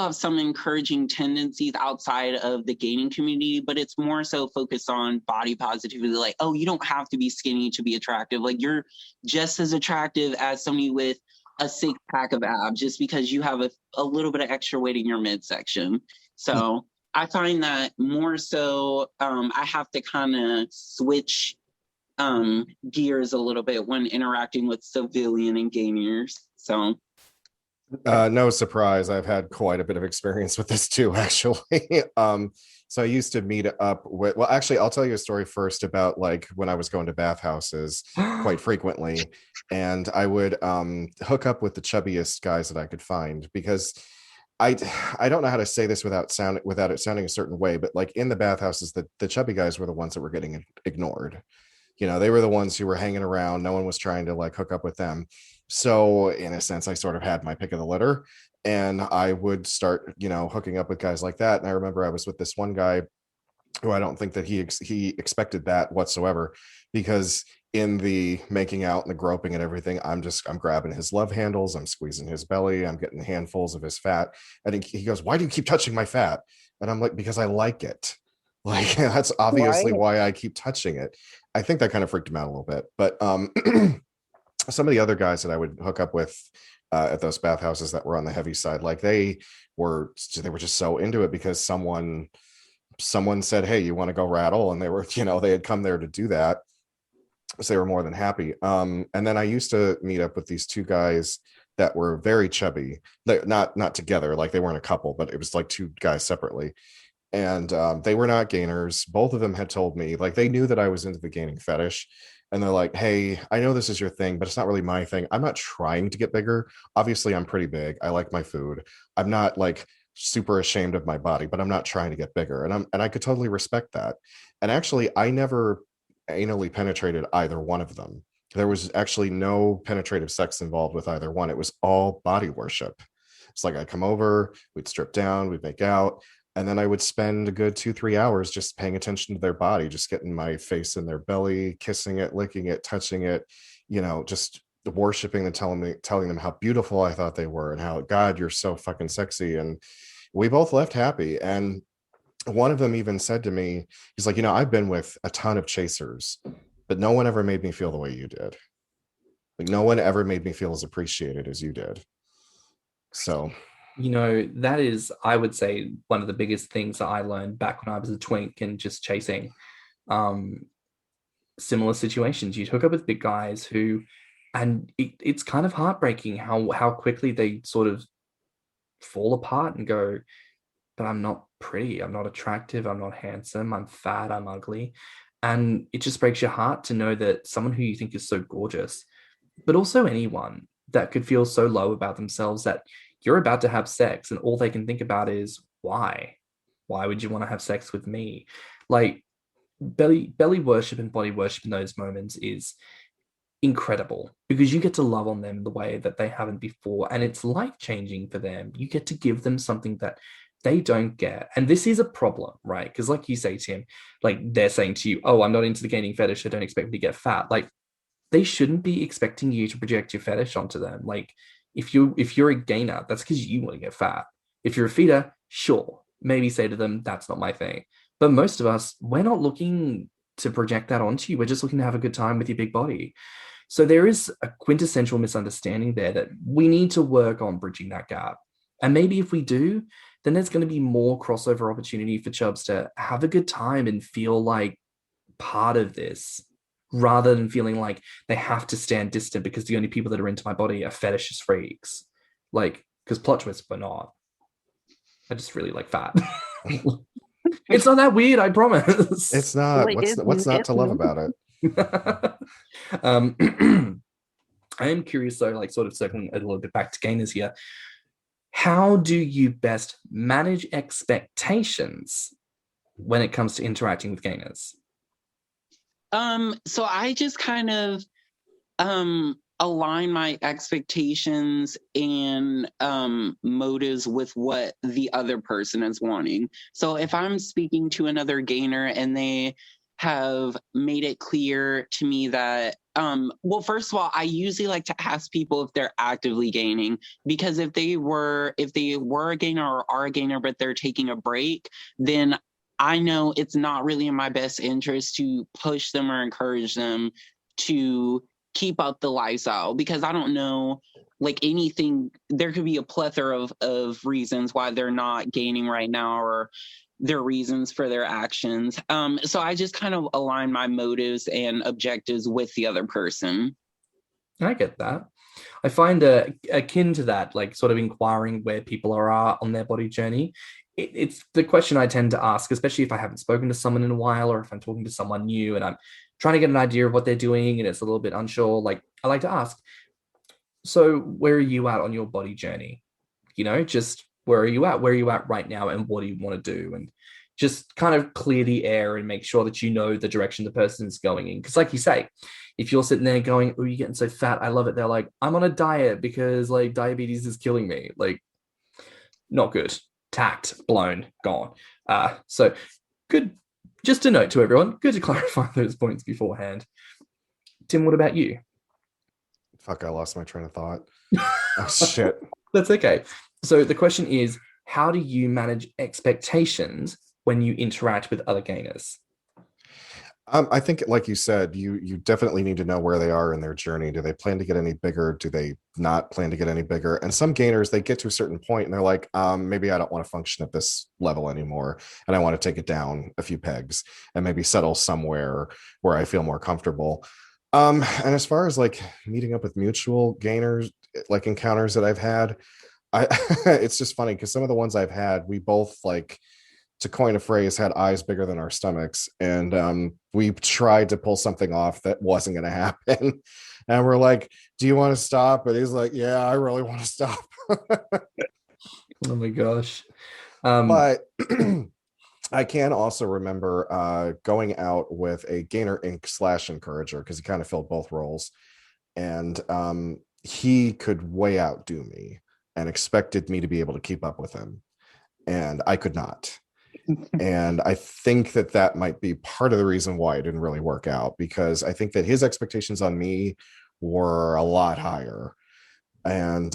have some encouraging tendencies outside of the gaining community, but it's more so focused on body positivity. Like, oh, you don't have to be skinny to be attractive. Like, you're just as attractive as somebody with a 6-pack of abs just because you have a little bit of extra weight in your midsection. So I find that more so I have to kind of switch gears a little bit when interacting with civilian and gainers. So no surprise, I've had quite a bit of experience with this too, actually. So I used to meet up with, well, actually, I'll tell you a story first about like when I was going to bathhouses quite frequently, and I would hook up with the chubbiest guys that I could find, because I don't know how to say this without it sounding a certain way, but like in the bathhouses, the chubby guys were the ones that were getting ignored. You know, they were the ones who were hanging around. No one was trying to like hook up with them. So in a sense, I sort of had my pick of the litter, and I would start, hooking up with guys like that. And I remember I was with this one guy who I don't think that he expected that whatsoever, because in the making out and the groping and everything, I'm grabbing his love handles, I'm squeezing his belly, I'm getting handfuls of his fat. And he goes, "Why do you keep touching my fat?" And I'm like, "Because I like it." Like, that's obviously why I keep touching it. I think that kind of freaked him out a little bit. But some of the other guys that I would hook up with at those bathhouses that were on the heavy side, like they were just so into it because someone said, "Hey, you want to go rattle?" And they were, they had come there to do that. So they were more than happy. And then I used to meet up with these two guys that were very chubby. Not together, like they weren't a couple, but it was like two guys separately. And they were not gainers. Both of them had told me, like, they knew that I was into the gaining fetish. And they're like, "Hey, I know this is your thing, but it's not really my thing. I'm not trying to get bigger. Obviously, I'm pretty big. I like my food. I'm not like super ashamed of my body, but I'm not trying to get bigger." And I could totally respect that. And actually, I never anally penetrated either one of them. There was actually no penetrative sex involved with either one. It was all body worship. It's like I'd come over, we'd strip down, we'd make out. And then I would spend a good 2-3 hours just paying attention to their body, just getting my face in their belly, kissing it, licking it, touching it, just worshiping and telling them how beautiful I thought they were and how, "God, you're so fucking sexy." And we both left happy. And one of them even said to me, he's like, "I've been with a ton of chasers, but no one ever made me feel the way you did. Like, no one ever made me feel as appreciated as you did." So that is, I would say, one of the biggest things that I learned back when I was a twink and just chasing similar situations. You'd hook up with big guys and it's kind of heartbreaking how quickly they sort of fall apart and go, "But I'm not pretty, I'm not attractive, I'm not handsome, I'm fat, I'm ugly." And it just breaks your heart to know that someone who you think is so gorgeous, but also anyone that could feel so low about themselves, that you're about to have sex and all they can think about is, why would you want to have sex with me? Like, belly worship and body worship in those moments is incredible, because you get to love on them the way that they haven't before, and it's life-changing for them. You get to give them something that they don't get. And this is a problem, right? Because like you say, Tim, like they're saying to you, "Oh, I'm not into the gaining fetish, so don't expect me to get fat." Like, they shouldn't be expecting you to project your fetish onto them. Like, if you're a gainer, that's because you want to get fat. If you're a feeder, sure, maybe say to them, "That's not my thing." But most of us, we're not looking to project that onto you. We're just looking to have a good time with your big body. So there is a quintessential misunderstanding there that we need to work on bridging that gap. And maybe if we do, then there's going to be more crossover opportunity for chubs to have a good time and feel like part of this, rather than feeling like they have to stand distant because the only people that are into my body are fetishist freaks. Like, because plot twist, we're not. I just really like fat. It's not that weird, I promise. It's not. What's not to love about it? I am curious though, like sort of circling a little bit back to gainers here. How do you best manage expectations when it comes to interacting with gainers? So I just kind of align my expectations and motives with what the other person is wanting. So if I'm speaking to another gainer and they have made it clear to me that well, first of all, I usually like to ask people if they're actively gaining, because if they were a gainer or are a gainer but they're taking a break, then I know it's not really in my best interest to push them or encourage them to keep up the lifestyle, because I don't know, like, anything, there could be a plethora of reasons why they're not gaining right now, or their reasons for their actions. So I just kind of align my motives and objectives with the other person. I get that. I find akin to that, like sort of inquiring where people are on their body journey. It's the question I tend to ask, especially if I haven't spoken to someone in a while, or if I'm talking to someone new and I'm trying to get an idea of what they're doing and it's a little bit unsure. Like, I like to ask, so where are you at on your body journey? You know, just where are you at? Where are you at right now? And what do you want to do? And just kind of clear the air and make sure that you know the direction the person is going in. Because like you say, if you're sitting there going, oh, you're getting so fat, I love it. They're like, I'm on a diet because like diabetes is killing me. Like, not good. Tact, blown, gone. So good. Just a note to everyone, good to clarify those points beforehand. Tim, what about you? Fuck, I lost my train of thought. Oh, shit. That's okay. So the question is, how do you manage expectations when you interact with other gainers? I think, like you said, you definitely need to know where they are in their journey. Do they plan to get any bigger? Do they not plan to get any bigger? And some gainers, they get to a certain point and they're like, maybe I don't want to function at this level anymore, and I want to take it down a few pegs and maybe settle somewhere where I feel more comfortable. And as far as like meeting up with mutual gainers, like encounters that I've had, it's just funny because some of the ones I've had, we both, like, to coin a phrase, had eyes bigger than our stomachs, and we tried to pull something off that wasn't going to happen. And we're like, do you want to stop? And he's like, yeah, I really want to stop. Oh my gosh. But I can also remember going out with a gainer inc / encourager, because he kind of filled both roles, and he could way outdo me and expected me to be able to keep up with him, and I could not. And I think that might be part of the reason why it didn't really work out, because I think that his expectations on me were a lot higher. And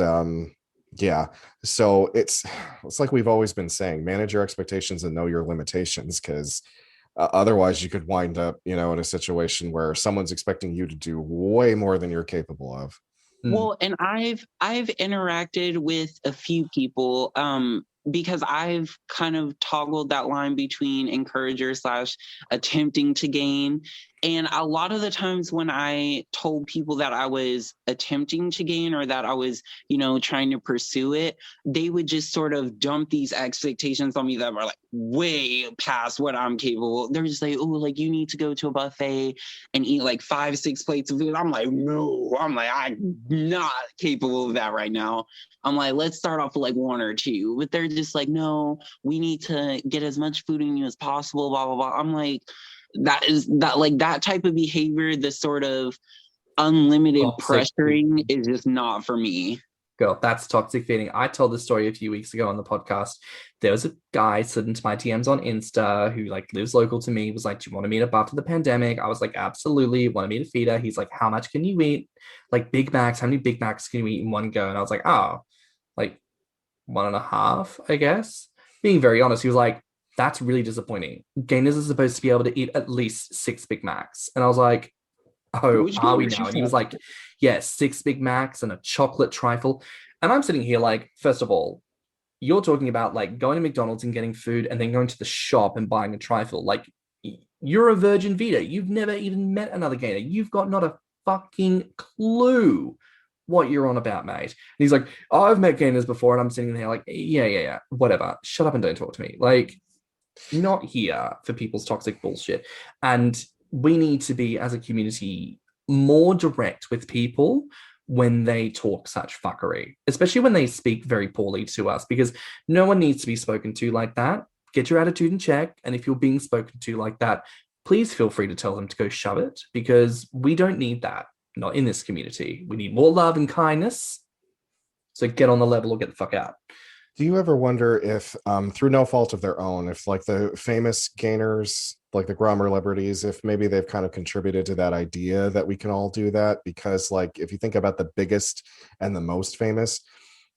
yeah, so it's like we've always been saying, manage your expectations and know your limitations, because otherwise you could wind up, in a situation where someone's expecting you to do way more than you're capable of. Well, and I've interacted with a few people because I've kind of toggled that line between encourager / attempting to gain. And a lot of the times when I told people that I was attempting to gain, or that I was, trying to pursue it, they would just sort of dump these expectations on me that were like way past what I'm capable. They're just like, oh, like, you need to go to a buffet and eat like 5-6 plates of food. I'm like, no, I'm not capable of that right now. I'm like, let's start off with like 1 or 2. But they're just like, no, we need to get as much food in you as possible, blah, blah, blah. I'm like, that type of behavior, the sort of unlimited pressuring, is just not for me. Girl, that's toxic feeding. I told this story a few weeks ago on the podcast. There was a guy slid into my DMs on Insta who like lives local to me, was like, do you want to meet up after the pandemic? I was like, absolutely. Want to meet a feeder? He's like, how much can you eat? Like Big Macs, how many Big Macs can you eat in one go? And I was like, oh, like 1.5, I guess. Being very honest, he was like, that's really disappointing. Gainers are supposed to be able to eat at least 6 Big Macs. And I was like, oh, are we now? And he was like, yeah, 6 Big Macs and a chocolate trifle. And I'm sitting here like, first of all, you're talking about like going to McDonald's and getting food and then going to the shop and buying a trifle. Like, you're a virgin Vita. You've never even met another gainer. You've got not a fucking clue what you're on about, mate. And he's like, oh, I've met gainers before. And I'm sitting there like, yeah, whatever. Shut up and don't talk to me. Like, not here for people's toxic bullshit. And we need to be, as a community, more direct with people when they talk such fuckery, especially when they speak very poorly to us, because no one needs to be spoken to like that. Get your attitude in check. And if you're being spoken to like that, please feel free to tell them to go shove it, because we don't need that. not in this community. We need more love and kindness. So get on the level or get the fuck out. Do you ever wonder if, through no fault of their own, if like the famous gainers, like the Grommr celebrities, if maybe they've kind of contributed to that idea that we can all do that? Because like, if you think about the biggest and the most famous,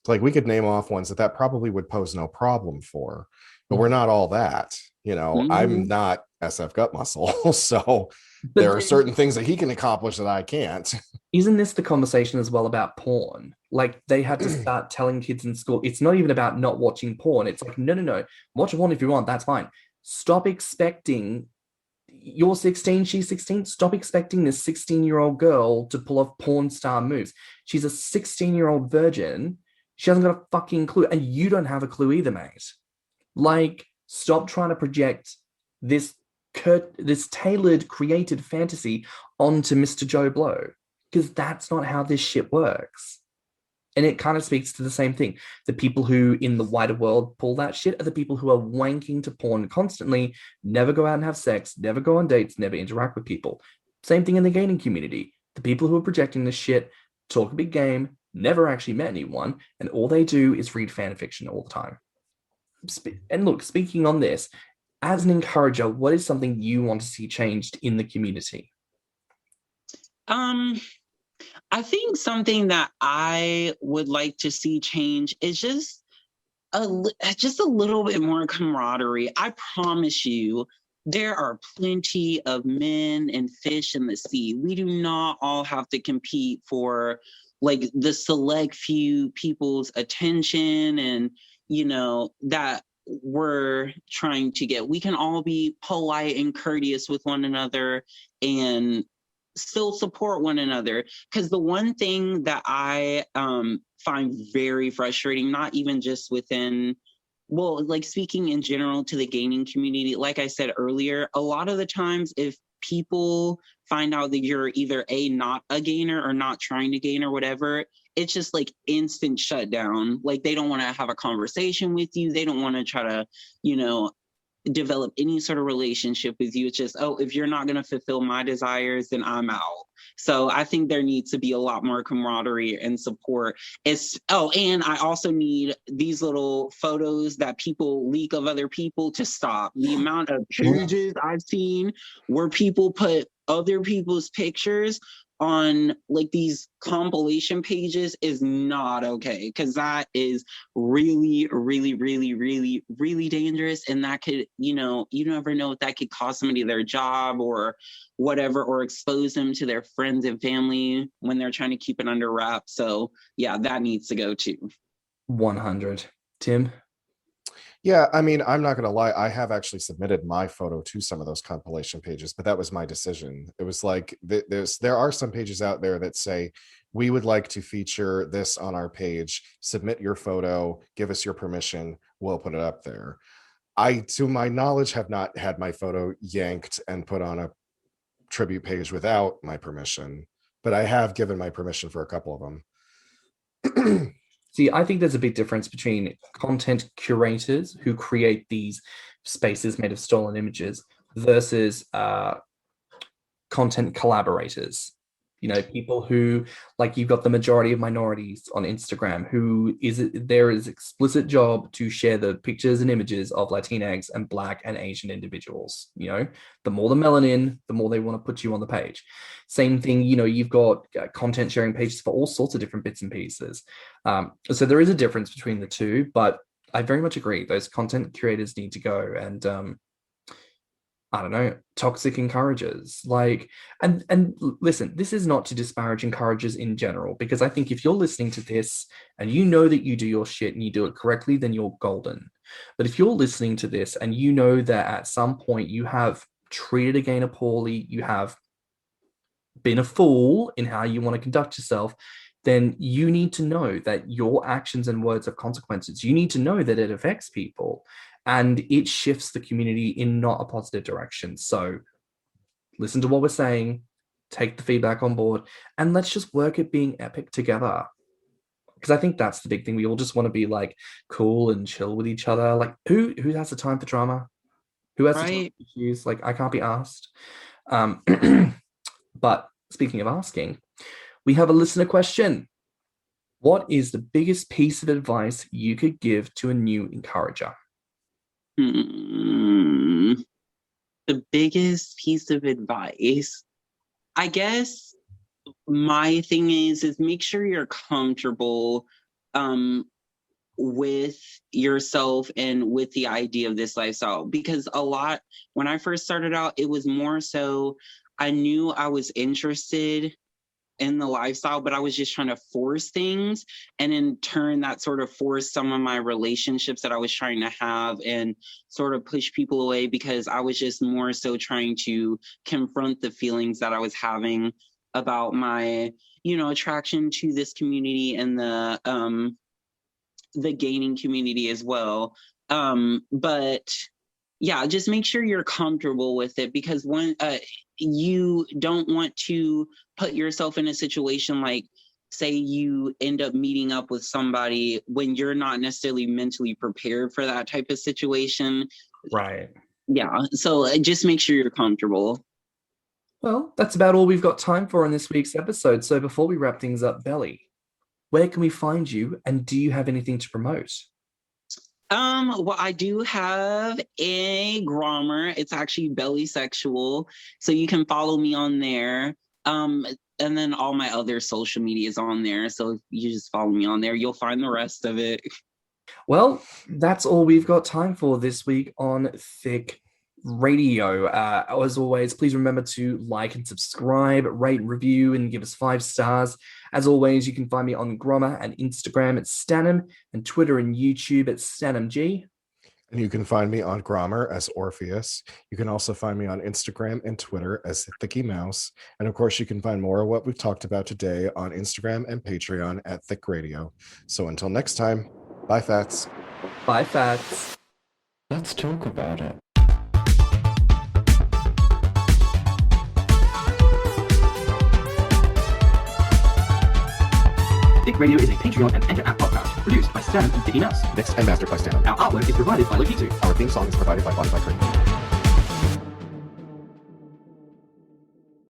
like we could name off ones that probably would pose no problem for, but we're not all that, you know. I'm not SF gut muscle. So But there are certain things that he can accomplish that I can't. Isn't this the conversation as well about porn? Like they had to start telling kids in school, it's not even about not watching porn. It's like, no, watch porn if you want, that's fine. Stop expecting, you're 16, she's 16. Stop expecting this 16-year-old girl to pull off porn star moves. She's a 16-year-old virgin. She hasn't got a fucking clue. And you don't have a clue either, mate. Like, stop trying to project this tailored, created fantasy onto Mr. Joe Blow, because that's not how this shit works. And it kind of speaks to the same thing. The people who in the wider world pull that shit are the people who are wanking to porn constantly, never go out and have sex, never go on dates, never interact with people. Same thing in the gaming community. The people who are projecting this shit talk a big game, never actually met anyone, and all they do is read fan fiction all the time. And look, speaking on this, as an encourager, what is something you want to see changed in the community? I think something that I would like to see change is just a little bit more camaraderie. I promise you, there are plenty of men and fish in the sea. We do not all have to compete for like the select few people's attention and, you know, that we're trying to get. We can all be polite and courteous with one another and still support one another. Because the one thing that I find very frustrating, not even just within, well, like speaking in general to the gaming community, like I said earlier, a lot of the times if people find out that you're either not a gainer or not trying to gain or whatever, it's just like instant shutdown. Like they don't want to have a conversation with you. They don't want to try to, you know, develop any sort of relationship with you. It's just, oh, if you're not going to fulfill my desires, then I'm out. So I think there needs to be a lot more camaraderie and support. And I also need these little photos that people leak of other people to stop. The amount of pages I've seen where people put other people's pictures on like these compilation pages is not okay, because that is really, really, really, really, really dangerous. And that could, you know, you never know if that could cost somebody their job or whatever, or expose them to their friends and family when they're trying to keep it under wraps. So yeah, that needs to go too. 100. Tim? Yeah, I mean, I'm not going to lie. I have actually submitted my photo to some of those compilation pages, but that was my decision. It was like, there are some pages out there that say, we would like to feature this on our page. Submit your photo, give us your permission, we'll put it up there. I, to my knowledge, have not had my photo yanked and put on a tribute page without my permission, but I have given my permission for a couple of them. See, I think there's a big difference between content curators who create these spaces made of stolen images versus content collaborators. You know, people who, like, you've got the majority of minorities on Instagram who there is explicit job to share the pictures and images of Latinx and Black and Asian individuals. You know, the more the melanin, the more they want to put you on the page. Same thing, you know, you've got content sharing pages for all sorts of different bits and pieces. So there is a difference between the two, but I very much agree. Those content creators need to go. And I don't know, toxic encouragers. Like, and listen, this is not to disparage encouragers in general, because I think if you're listening to this and you know that you do your shit and you do it correctly, then you're golden. But if you're listening to this and you know that at some point you have treated a gainer poorly, you have been a fool in how you want to conduct yourself, then you need to know that your actions and words have consequences. You need to know that it affects people. And it shifts the community in not a positive direction. So listen to what we're saying, take the feedback on board, and let's just work at being epic together. Because I think that's the big thing. We all just want to be like cool and chill with each other. Like who has the time for drama? Who has the time for issues? Like I can't be asked. But speaking of asking, we have a listener question. What is the biggest piece of advice you could give to a new encourager? The biggest piece of advice, I guess my thing is make sure you're comfortable with yourself and with the idea of this lifestyle, because when I first started out, it was more so I knew I was interested in the lifestyle, but I was just trying to force things, and in turn that sort of forced some of my relationships that I was trying to have and sort of push people away, because I was just more so trying to confront the feelings that I was having about my attraction to this community and the gaining community as well. But yeah, just make sure you're comfortable with it, because when you don't want to put yourself in a situation like, say you end up meeting up with somebody when you're not necessarily mentally prepared for that type of situation. Right. Yeah. So just make sure you're comfortable. Well, that's about all we've got time for in this week's episode. So before we wrap things up, Belly, where can we find you, and do you have anything to promote? Well, I do have a Grommr. It's actually bellysexual, so you can follow me on there. And then all my other social media is on there, so if you just follow me on there, you'll find the rest of it. Well, that's all we've got time for this week on Thicc Radio. As always, please remember to like and subscribe, rate and review, and give us 5 stars. As always, you can find me on Grommr and Instagram at stannnum, and Twitter and YouTube at stannnumg. And you can find me on Grommr as Orpheus. You can also find me on Instagram and Twitter as Thiccy Mouse. And of course, you can find more of what we've talked about today on Instagram and Patreon at Thicc Radio. So until next time, bye, Fats. Bye, Fats. Let's talk about it. Thicc Radio is a Patreon and Enter app podcast produced by Stannnum and Thiccy Mouse. Mixed and mastered by stannnum. Our artwork is provided by Lokitu. Our theme song is provided by Body by Curtain.